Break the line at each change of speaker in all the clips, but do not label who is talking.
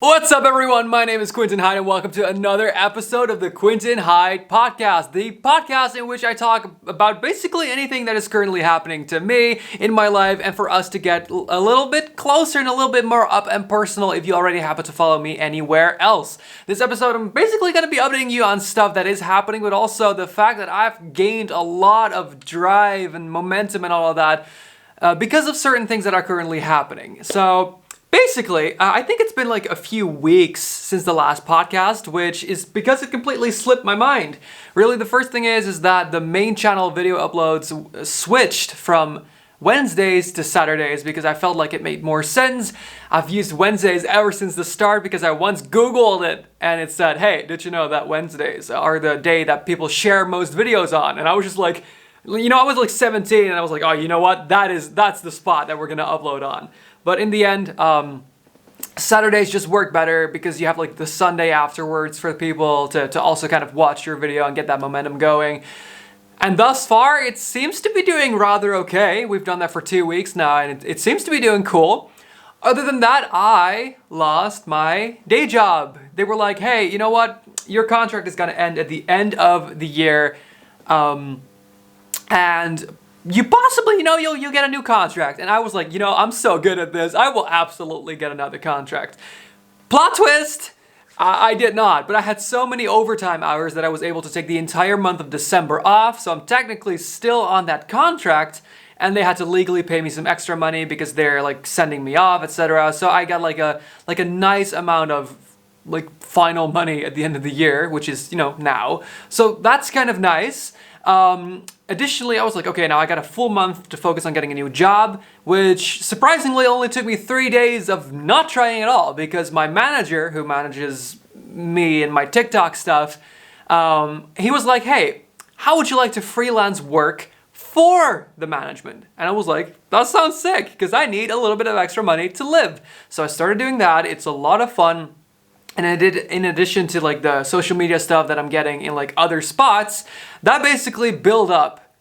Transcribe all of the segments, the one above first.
What's up, everyone? My name is Quinten Hyde, and welcome to another episode of the Quinten Hyde podcast, the podcast in which I talk about basically anything that is currently happening to me in my life, and for us to get a little bit closer and a little bit more up and personal if you already happen to follow me anywhere else. This episode, I'm basically going to be updating you on stuff that is happening, but also the fact that I've gained a lot of drive and momentum and all of that because of certain things that are currently happening. So basically, I think it's been like a few weeks since the last podcast, which is because it completely slipped my mind. Really, the first thing is that the main channel video uploads switched from Wednesdays to Saturdays because I felt like it made more sense. I've used Wednesdays ever since the start because I once Googled it and it said, hey, did you know that Wednesdays are the day that people share most videos on? And I was just like, I was like 17 and I was like, oh, you know what? That's the spot that we're gonna upload on. But in the end, Saturdays just work better because you have like the Sunday afterwards for people to also kind of watch your video and get that momentum going. And thus far, it seems to be doing rather okay. We've done that for 2 weeks now, and it seems to be doing cool. Other than that, I lost my day job. They were like, hey, you know what? Your contract is gonna end at the end of the year. And you possibly, you'll get a new contract. And I was like, I'm so good at this. I will absolutely get another contract. Plot twist, I did not. But I had so many overtime hours that I was able to take the entire month of December off. So I'm technically still on that contract. And they had to legally pay me some extra money because they're like sending me off, etc. So I got like a nice amount of like final money at the end of the year, which is, now. So that's kind of nice. Additionally, I was like, okay, now I got a full month to focus on getting a new job, which surprisingly only took me 3 days of not trying at all because my manager, who manages me and my TikTok stuff, he was like, hey, how would you like to freelance work for the management? And I was like, that sounds sick because I need a little bit of extra money to live. So I started doing that. It's a lot of fun. And I did, in addition to like the social media stuff that I'm getting in like other spots, that basically build up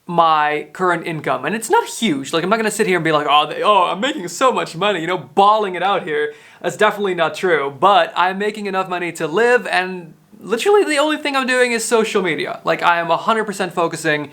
my current income. And it's not huge. Like I'm not gonna sit here and be like, I'm making so much money, bawling it out here. That's definitely not true. But I'm making enough money to live, and literally the only thing I'm doing is social media. Like I am 100% focusing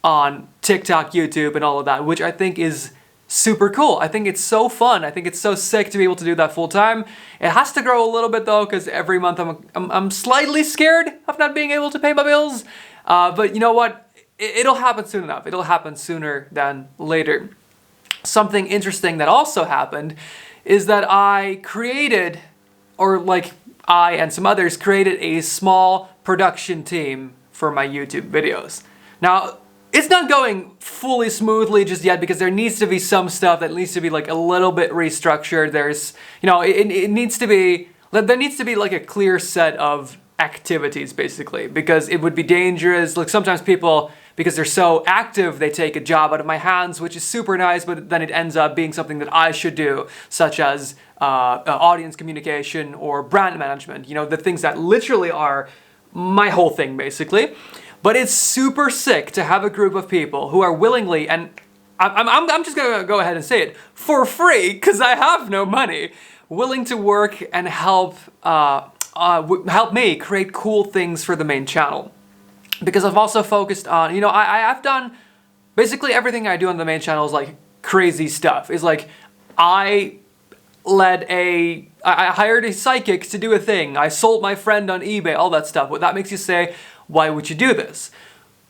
on TikTok, YouTube, and all of that, which I think is super cool. I think it's so fun. I think it's so sick to be able to do that full time. It has to grow a little bit though, because every month I'm slightly scared of not being able to pay my bills. But you know what? It'll happen soon enough. It'll happen sooner than later. Something interesting that also happened is that I and some others created a small production team for my YouTube videos. Now, it's not going fully smoothly just yet because there needs to be some stuff that needs to be like a little bit restructured. There's, it needs to be, there needs to be like a clear set of activities basically, because it would be dangerous. Like sometimes people, because they're so active, they take a job out of my hands, which is super nice, but then it ends up being something that I should do, such as audience communication or brand management, the things that literally are my whole thing basically. But it's super sick to have a group of people who are willingly, and I'm just gonna go ahead and say it, for free, because I have no money, willing to work and help me create cool things for the main channel. Because I've also focused on, I've done basically everything I do on the main channel is like crazy stuff. It's like I hired a psychic to do a thing. I sold my friend on eBay, all that stuff. What that makes you say, why would you do this?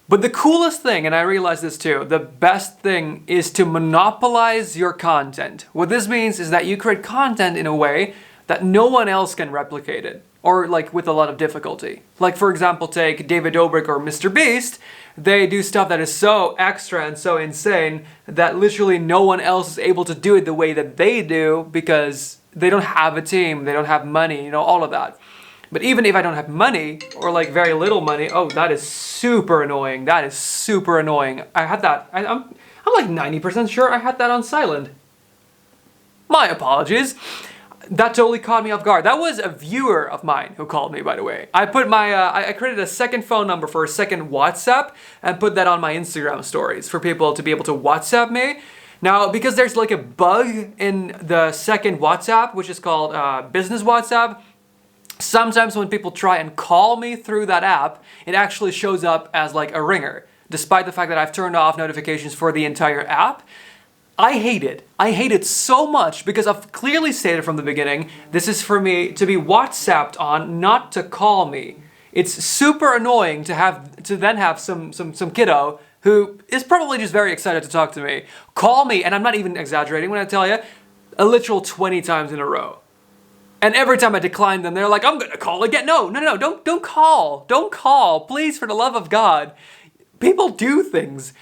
But the coolest thing, and I realize this too, the best thing is to monopolize your content. What this means is that you create content in a way that no one else can replicate it, or like with a lot of difficulty. Like for example, take David Dobrik or Mr. Beast. They do stuff that is so extra and so insane that literally no one else is able to do it the way that they do because they don't have a team, they don't have money, all of that. But even if I don't have money, or like very little money, that is super annoying. That is super annoying. I had that, I'm like 90% sure I had that on silent. My apologies. That totally caught me off guard. That was a viewer of mine who called me, by the way. I put my, I created a second phone number for a second WhatsApp and put that on my Instagram stories for people to be able to WhatsApp me. Now, because there's like a bug in the second WhatsApp, which is called Business WhatsApp, sometimes when people try and call me through that app, it actually shows up as like a ringer, despite the fact that I've turned off notifications for the entire app. I hate it. I hate it so much because I've clearly stated from the beginning, this is for me to be WhatsApped on, not to call me. It's super annoying to then have some kiddo who is probably just very excited to talk to me, call me, and I'm not even exaggerating when I tell you, a literal 20 times in a row. And every time I decline them, they're like, I'm gonna call again. No, don't call. Don't call. Please, for the love of God. People do things.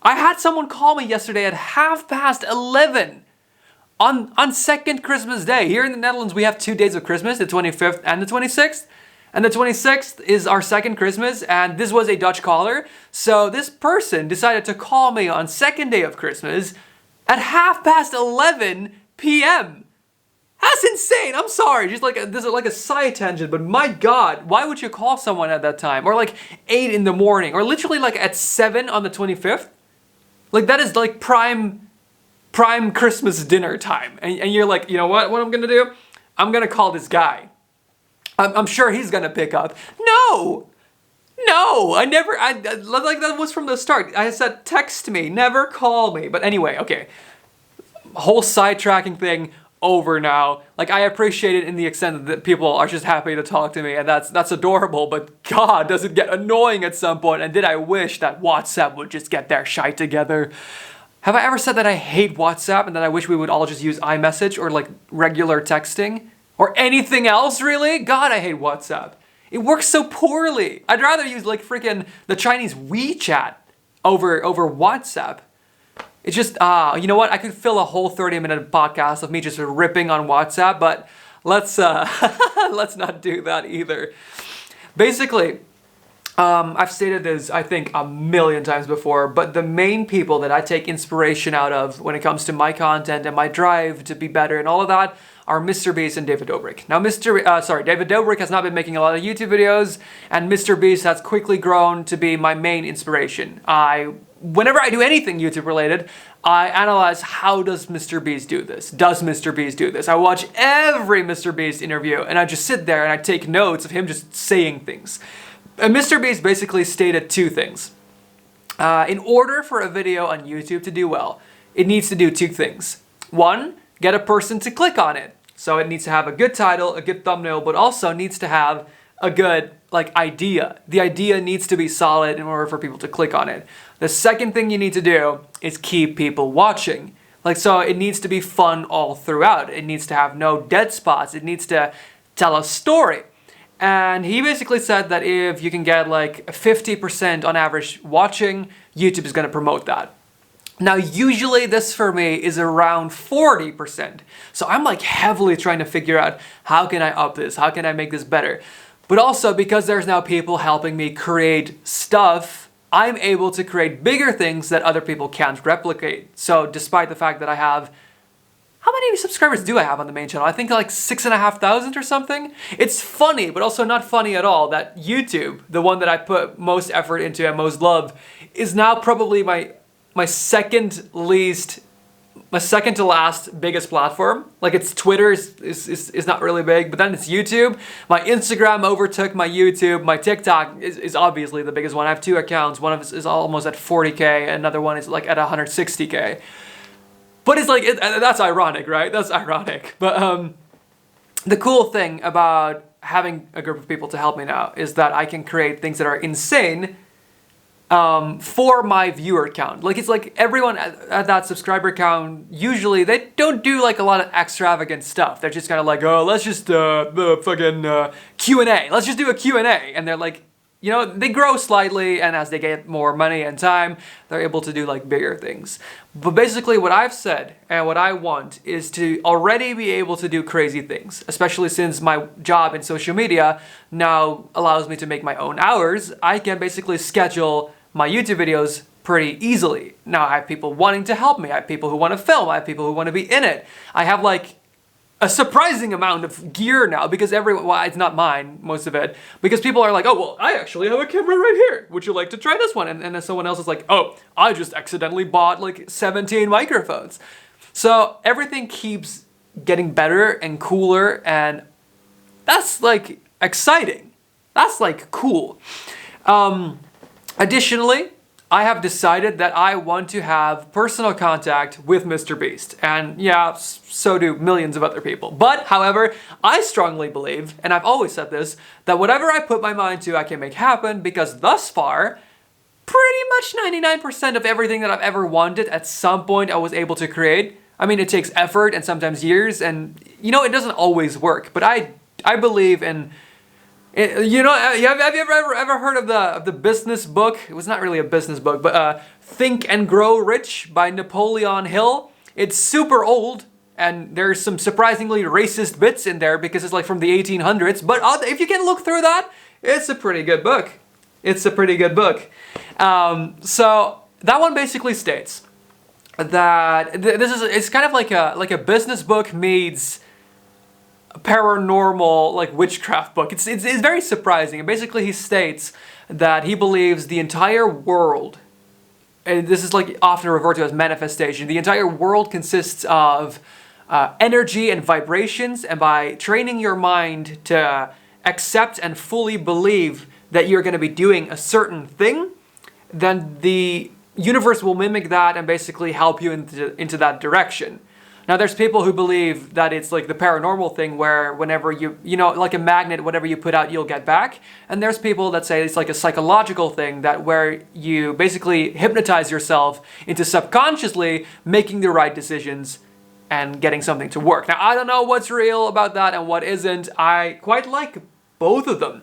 I had someone call me yesterday at 11:30 on second Christmas Day. Here in the Netherlands, we have 2 days of Christmas, the 25th and the 26th. And the 26th is our second Christmas, and this was a Dutch caller. So this person decided to call me on second day of Christmas at 11:30 p.m. That's insane. I'm sorry. Just like this is like a side tangent, but my God, why would you call someone at that time? Or like 8 in the morning, or literally like at 7 on the 25th? Like that is like prime Christmas dinner time. And you're like, you know what I'm gonna do? I'm gonna call this guy. I'm sure he's gonna pick up. No, like that was from the start. I said, text me, never call me. But anyway, okay. Whole sidetracking thing over now. Like, I appreciate it in the extent that people are just happy to talk to me, and that's adorable, but God, does it get annoying at some point, and did I wish that WhatsApp would just get their shite together. Have I ever said that I hate WhatsApp and that I wish we would all just use iMessage or like regular texting? Or anything else, really? God, I hate WhatsApp. It works so poorly. I'd rather use like freaking the Chinese WeChat over WhatsApp. It's just, you know what? I could fill a whole 30-minute podcast of me just ripping on WhatsApp, but let's not do that either. Basically, I've stated this, I think, a million times before, but the main people that I take inspiration out of when it comes to my content and my drive to be better and all of that are Mr. Beast and David Dobrik. Now, David Dobrik has not been making a lot of YouTube videos, and Mr. Beast has quickly grown to be my main inspiration. Whenever I do anything YouTube related, I analyze, how does Mr. Beast do this? Does Mr. Beast do this? I watch every Mr. Beast interview, and I just sit there and I take notes of him just saying things. And Mr. Beast basically stated 2 things. In order for a video on YouTube to do well, it needs to do 2 things. 1, get a person to click on it. So it needs to have a good title, a good thumbnail, but also needs to have a good idea. The idea needs to be solid in order for people to click on it. The second thing you need to do is keep people watching. So it needs to be fun all throughout. It needs to have no dead spots. It needs to tell a story. And he basically said that if you can get 50% on average watching, YouTube is going to promote that. Now, usually this for me is around 40%. So I'm heavily trying to figure out, how can I up this? How can I make this better? But also, because there's now people helping me create stuff, I'm able to create bigger things that other people can't replicate. So despite the fact that I have, how many subscribers do I have on the main channel? I think 6,500 or something. It's funny, but also not funny at all, that YouTube, the one that I put most effort into and most love, is now probably my second to last biggest platform. It's Twitter is not really big, but then it's YouTube. My Instagram overtook my YouTube. My TikTok is obviously the biggest one. I have 2 accounts. One of it is almost at 40K. Another one is at 160K. But it's that's ironic, right? That's ironic. But the cool thing about having a group of people to help me now is that I can create things that are insane for my viewer count. Everyone at that subscriber count, usually they don't do a lot of extravagant stuff. They're just kind of oh, let's just the fucking Q&A. Let's just do a Q&A. And they're they grow slightly, and as they get more money and time, they're able to do bigger things. But basically what I've said and what I want is to already be able to do crazy things, especially since my job in social media now allows me to make my own hours. I can basically schedule my YouTube videos pretty easily. Now I have people wanting to help me. I have people who want to film. I have people who want to be in it. I have a surprising amount of gear now because well, it's not mine, most of it, because people are like, oh, well, I actually have a camera right here. Would you like to try this one? And then someone else is like, oh, I just accidentally bought like 17 microphones. So everything keeps getting better and cooler, and that's like exciting. That's like cool. Additionally, I have decided that I want to have personal contact with Mr. Beast. And yeah, so do millions of other people. But, however, I strongly believe, and I've always said this, that whatever I put my mind to, I can make happen, because thus far, pretty much 99% of everything that I've ever wanted at some point I was able to create. I mean, it takes effort and sometimes years, and you know, it doesn't always work. But I believe in... You know, have you ever heard of the business book? It was not really a business book, but Think and Grow Rich by Napoleon Hill. It's super old, and there's some surprisingly racist bits in there because it's like from the 1800s. But if you can look through that, it's a pretty good book. It's a pretty good book. So that one basically states that it's kind of like a business book meets paranormal, like, witchcraft book. It's very surprising. And basically he states that he believes the entire world, and this is like often referred to as manifestation, the entire world consists of energy and vibrations, and by training your mind to accept and fully believe that you're going to be doing a certain thing, then the universe will mimic that and basically help you into that direction. Now, there's people who believe that it's like the paranormal thing where whenever you know, like a magnet, whatever you put out, you'll get back. And there's people that say it's like a psychological thing that where you basically hypnotize yourself into subconsciously making the right decisions and getting something to work. Now, I don't know what's real about that and what isn't. I quite like both of them.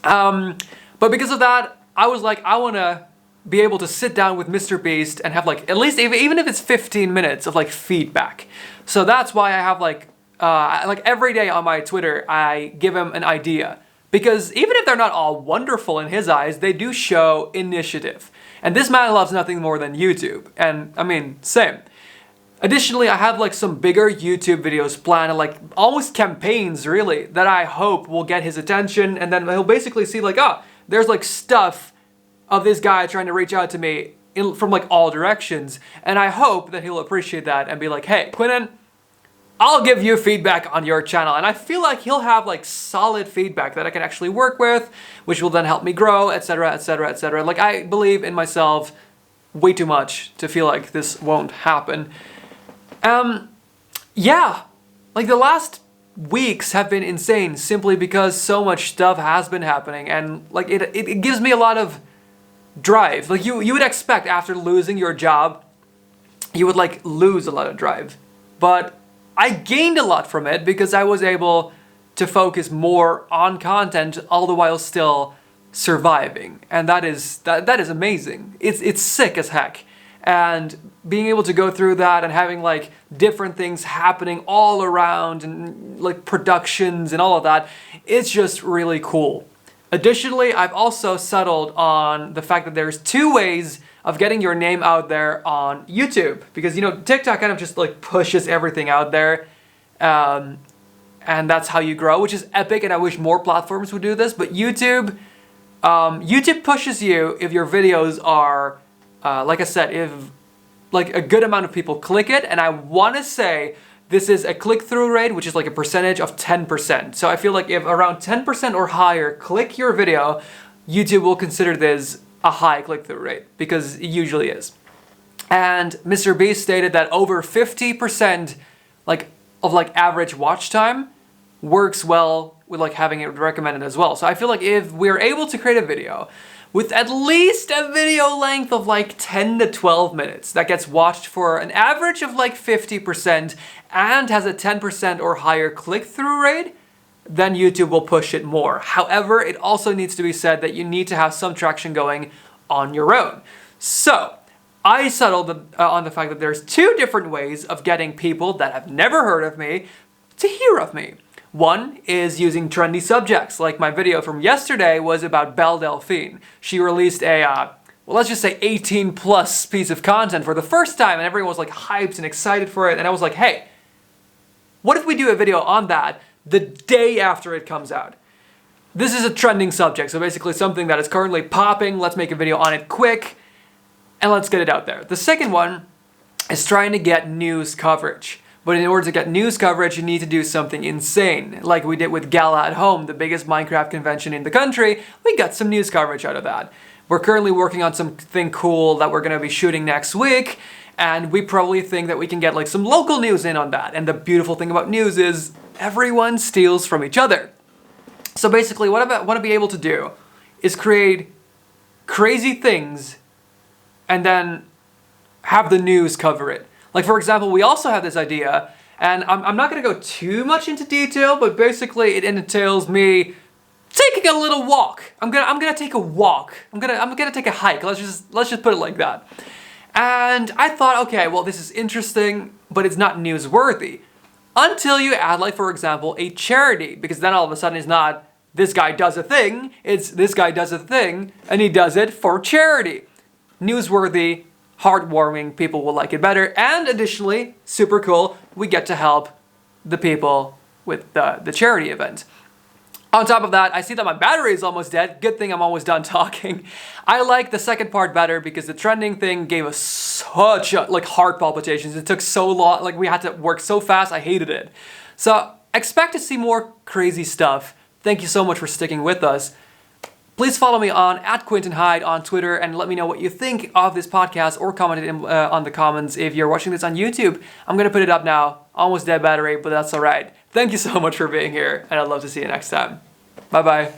But because of that, I was like, I want to be able to sit down with Mr. Beast and have like, at least even if it's 15 minutes of like feedback. So that's why I have like every day on my Twitter, I give him an idea. Because even if they're not all wonderful in his eyes, they do show initiative. And this man loves nothing more than YouTube. And I mean, same. Additionally, I have like some bigger YouTube videos planned, like almost campaigns really, that I hope will get his attention. And then he'll basically see like, oh, there's like stuff of this guy trying to reach out to me from like all directions. And I hope that he'll appreciate that and be like, hey, Quinten, I'll give you feedback on your channel. And I feel like he'll have like solid feedback that I can actually work with, which will then help me grow, etc., etc., etc. Like, I believe in myself way too much to feel like this won't happen. Yeah, like the last weeks have been insane simply because so much stuff has been happening, and like it gives me a lot of drive. Like you would expect after losing your job, you would like lose a lot of drive. But I gained a lot from it because I was able to focus more on content all the while still surviving. And that is amazing. It's sick as heck. And being able to go through that and having like different things happening all around and like productions and all of that, it's just really cool. Additionally, I've also settled on the fact that there's two ways of getting your name out there on YouTube. Because, you know, TikTok kind of just like pushes everything out there. And that's how you grow, which is epic, and I wish more platforms would do this. But YouTube pushes you if your videos are, like I said, if like a good amount of people click it. And I want to say this is a click-through rate, which is like a percentage of 10%. So I feel like if around 10% or higher click your video, YouTube will consider this a high click-through rate, because it usually is. And Mr. Beast stated that over 50% of average watch time works well with like having it recommended as well. So I feel like if we're able to create a video with at least a video length of like 10 to 12 minutes that gets watched for an average of like 50% and has a 10% or higher click-through rate, then YouTube will push it more. However, it also needs to be said that you need to have some traction going on your own. So I settled on the fact that there's two different ways of getting people that have never heard of me to hear of me. One is using trendy subjects, like my video from yesterday was about Belle Delphine. She released a, well, let's just say 18 plus piece of content for the first time, and everyone was like hyped and excited for it, and I was like, hey, What if we do a video on that the day after it comes out? This is a trending subject, so basically something that is currently popping. Let's make a video on it quick, and let's get it out there. The second one is trying to get news coverage. But in order to get news coverage, you need to do something insane. Like we did with Gala at Home, the biggest Minecraft convention in the country. We got some news coverage out of that. We're currently working on something cool that we're going to be shooting next week. And we probably think that we can get like some local news in on that. And the beautiful thing about news is everyone steals from each other. So basically what I want to be able to do is create crazy things and then have the news cover it. Like, for example, we also have this idea, and I'm not going to go too much into detail, but basically it entails me taking a little walk. I'm gonna take a walk. I'm gonna take a hike. Let's just put it like that. And I thought, okay, well, this is interesting, but it's not newsworthy until you add, like, for example, a charity, because then all of a sudden it's not this guy does a thing. It's this guy does a thing, and he does it for charity. Newsworthy, heartwarming, people will like it better, and additionally, super cool, we get to help the people with the charity event. On top of that, I see that my battery is almost dead. Good thing I'm almost done talking. I like the second part better because the trending thing gave us such heart palpitations. It took so long, like we had to work so fast, I hated it. So expect to see more crazy stuff. Thank you so much for sticking with us. Please follow me on @QuintenHyde on Twitter and let me know what you think of this podcast, or comment it on the comments if you're watching this on YouTube. I'm gonna put it up now. Almost dead battery, but that's alright. Thank you so much for being here, and I'd love to see you next time. Bye bye.